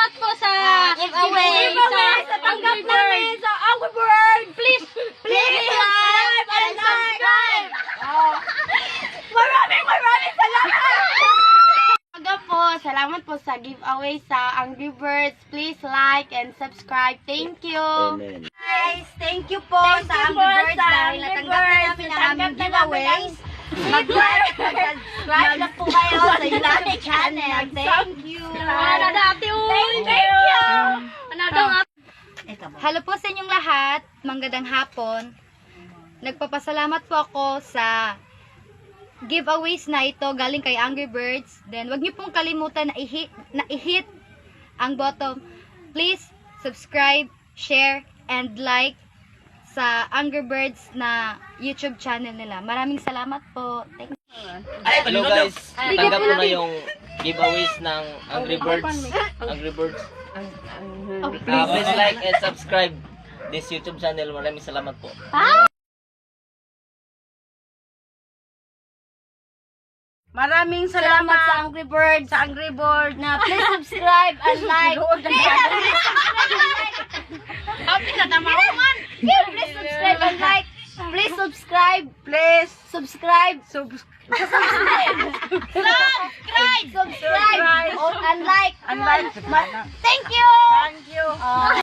salamat po sa giveaway sa tanggap namin sa Angry Bird. Please subscribe and subscribe. Maraming salamat. Salamat po sa giveaway sa Angry Birds. Please like and subscribe. Thank you. Amen. Guys, thank you po sa Angry Birds dahil natanggap na namin ang aming giveaways. Mag-like, mag-subscribe na po kayo sa YouTube channel. Thank you. Thank you. Hello po sa inyong lahat. Magandang hapon. Nagpapasalamat po ako sa giveaways na ito galing kay Angry Birds. Then, wag niyo pong kalimutan na i-hit ang button. Please subscribe, share, and like sa Angry Birds na YouTube channel nila. Maraming salamat po. Thank you. Hello guys, tanggap ko na yung giveaways ng Angry Birds. Please like and subscribe this YouTube channel. Maraming salamat po. Maraming salamat sa Angry Bird, na please subscribe and like. Please subscribe and like. Please subscribe. Please subscribe. Subscribe and like. Thank you.